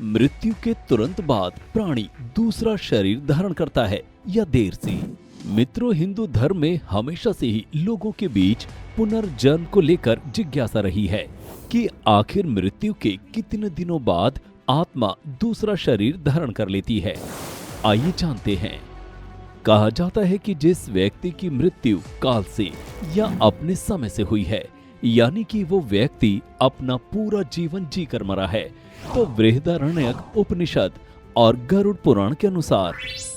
मृत्यु के तुरंत बाद प्राणी दूसरा शरीर धारण करता है या देर से? मित्रों, हिंदू धर्म में हमेशा से ही लोगों के बीच पुनर्जन्म को लेकर जिज्ञासा रही है कि आखिर मृत्यु के कितने दिनों बाद आत्मा दूसरा शरीर धारण कर लेती है। आइए जानते हैं। कहा जाता है कि जिस व्यक्ति की मृत्यु काल से या अपने समय से हुई है, यानी कि वो व्यक्ति अपना पूरा जीवन जीकर मरा है, तो बृहदारण्यक उपनिषद और गरुड़ पुराण के अनुसार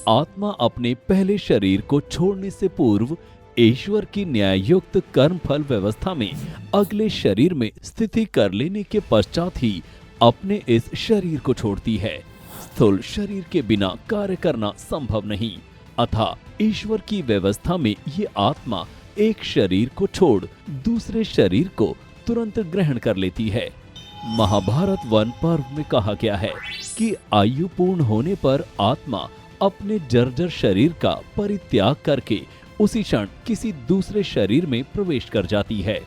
आत्मा अपने पहले शरीर को छोड़ने से पूर्व ईश्वर की न्याययुक्त कर्म फल व्यवस्था में अगले शरीर में स्थिति कर लेने के पश्चात ही अपने इस शरीर को छोड़ती है। स्थूल शरीर के बिना कार्य करना संभव नहीं, अतः ईश्वर की व्यवस्था में ये आत्मा एक शरीर को छोड़ दूसरे शरीर को तुरंत ग्रहण कर लेती है। महाभारत वन पर्व में कहा गया है कि आयु पूर्ण होने पर आत्मा अपने जर्जर शरीर का परित्याग करके उसी क्षण किसी दूसरे शरीर में प्रवेश कर जाती है।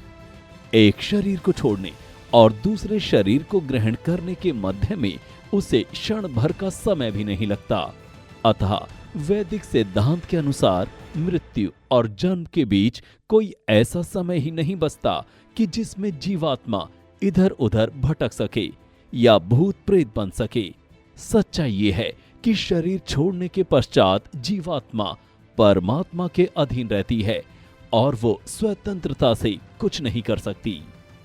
एक शरीर को छोड़ने और दूसरे शरीर को ग्रहण करने के मध्य में उसे क्षण भर का समय भी नहीं लगता। अतः वैदिक सिद्धांत के अनुसार मृत्यु और जन्म के बीच कोई ऐसा समय ही नहीं बचता कि जिसमें जीवात्मा इधर उधर भटक सके या भूत प्रेत बन सके। सच्चाई ये है कि शरीर छोड़ने के पश्चात जीवात्मा परमात्मा के अधीन रहती है और वो स्वतंत्रता से कुछ नहीं कर सकती।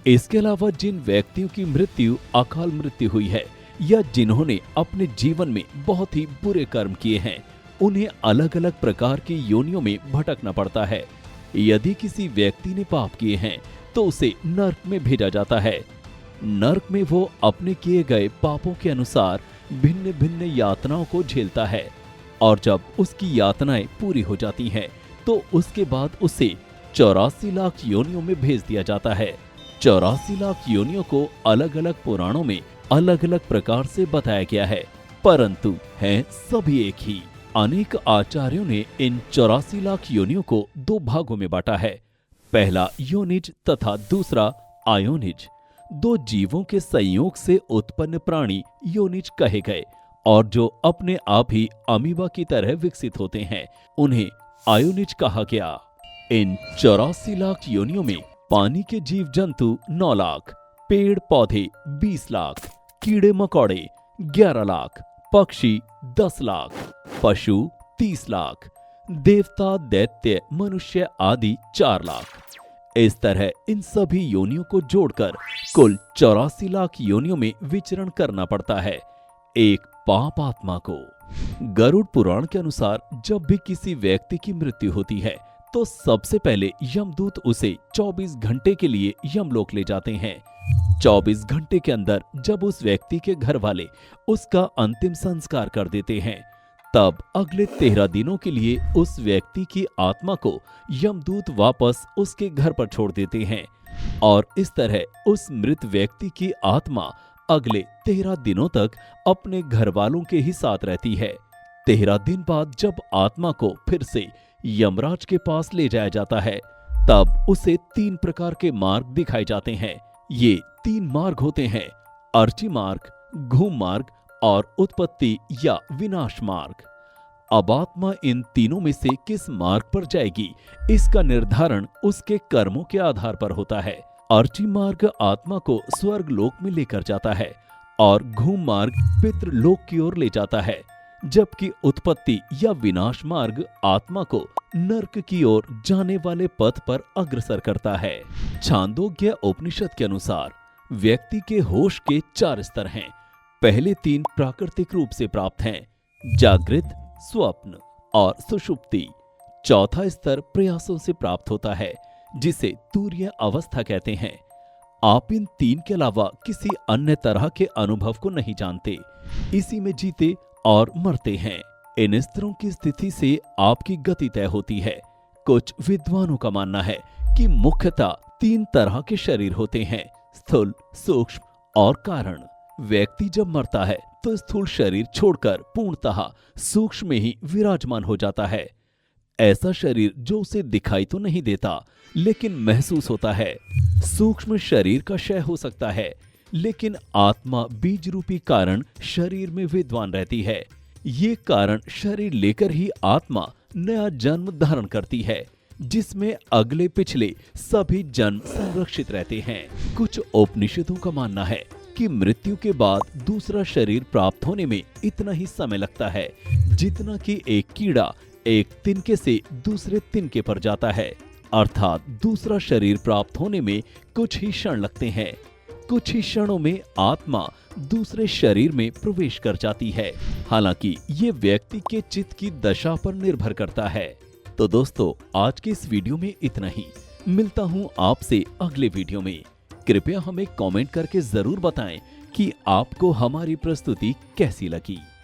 इसके अलावा जिन व्यक्तियों की मृत्यु अकाल मृत्यु हुई है या जिन्होंने अपने जीवन में बहुत ही बुरे कर्म किए हैं, उन्हें अलग अलग प्रकार की योनियों में भटकना पड़ता है। यदि किसी व्यक्ति ने पाप किए हैं तो उसे नर्क में भेजा जाता है। नर्क में वो अपने किए गए पापों के अनुसार भिन्न भिन्न यातनाओं को झेलता है और जब उसकी यातनाएं पूरी हो जाती हैं तो उसके बाद उसे 84 लाख योनियों में भेज दिया जाता है। 84 लाख योनियों को अलग अलग पुराणों में अलग अलग प्रकार से बताया गया है, परंतु हैं सभी एक ही। अनेक आचार्यों ने इन 84 लाख योनियों को दो भागों में बांटा है। पहला योनिज तथा दूसरा आयोनिज। दो जीवों के संयोग से उत्पन्न प्राणी योनिज कहे गए और जो अपने आप ही अमीबा की तरह विकसित होते हैं उन्हें आयोनिज कहा गया। इन 84 लाख योनियों में पानी के जीव जंतु 9 लाख, पेड़ पौधे 20 लाख, कीड़े मकोड़े 11 लाख, पक्षी 10 लाख, पशु 30 लाख, देवता दैत्य मनुष्य आदि 4 लाख। इस तरह इन सभी योनियों को जोड़कर कुल 84 लाख योनियों में विचरण करना पड़ता है एक पाप आत्मा को। गरुड़ पुराण के अनुसार जब भी किसी व्यक्ति की मृत्यु होती है तो सबसे पहले यमदूत उसे 24 घंटे के लिए यमलोक ले जाते हैं। 24 घंटे के अंदर जब उस व्यक्ति के घर वाले उसका अंतिम संस्कार कर देते हैं, तब अगले 13 दिनों के लिए उस व्यक्ति की आत्मा को यमदूत वापस उसके घर पर छोड़ देते हैं और इस तरह उस मृत व्यक्ति की आत्मा अगले 13 दिनों तक अपने घर वालों के ही साथ रहती है। 13 दिन बाद जब आत्मा को फिर से यमराज के पास ले जाया जाता है, तब उसे 3 प्रकार के मार्ग दिखाए जाते हैं। ये 3 मार्ग होते हैं: अर्ची मार्ग, घूम मार्ग और उत्पत्ति या विनाश मार्ग। अब आत्मा इन तीनों में से किस मार्ग पर जाएगी, इसका निर्धारण उसके कर्मों के आधार पर होता है। अर्ची मार्ग आत्मा को स्वर्ग लोक में लेकर जाता है और घूम मार्ग पितृलोक की ओर ले जाता है, जबकि उत्पत्ति या विनाश मार्ग आत्मा को नर्क की ओर जाने वाले पथ पर अग्रसर करता है। छांदोग्य उपनिषद के अनुसार व्यक्ति के होश के 4 स्तर हैं। पहले 3 प्राकृतिक रूप से प्राप्त हैं: जागृत, स्वप्न और सुषुप्ति। चौथा स्तर प्रयासों से प्राप्त होता है, जिसे तूर्य अवस्था कहते हैं। आप इन 3 के अलावा किसी अन्य तरह के अनुभव को नहीं जानते, इसी में जीते और मरते हैं। इन स्तरों की स्थिति से आपकी गति तय होती है। कुछ विद्वानों का मानना है कि मुख्यतः 3 तरह के शरीर होते हैं: स्थूल, सूक्ष्म और कारण। व्यक्ति जब मरता है तो स्थूल शरीर छोड़कर पूर्णतः सूक्ष्म में ही विराजमान हो जाता है। ऐसा शरीर जो उसे दिखाई तो नहीं देता लेकिन महसूस होता है। सूक्ष्म शरीर का क्षय हो सकता है, लेकिन आत्मा बीज रूपी कारण शरीर में विद्वान रहती है। ये कारण शरीर लेकर ही आत्मा नया जन्म धारण करती है, जिसमें अगले पिछले सभी जन्म संरक्षित रहते हैं। कुछ उपनिषदों का मानना है कि मृत्यु के बाद दूसरा शरीर प्राप्त होने में इतना ही समय लगता है जितना कि एक कीड़ा एक तिनके से दूसरे तिनके पर जाता है, अर्थात दूसरा शरीर प्राप्त होने में कुछ ही क्षण लगते हैं। कुछ ही क्षणों में आत्मा दूसरे शरीर में प्रवेश कर जाती है। हालांकि ये व्यक्ति के चित्त की दशा पर निर्भर करता है। तो दोस्तों, आज के इस वीडियो में इतना ही। मिलता हूं आपसे अगले वीडियो में। कृपया हमें कमेंट करके जरूर बताएं कि आपको हमारी प्रस्तुति कैसी लगी।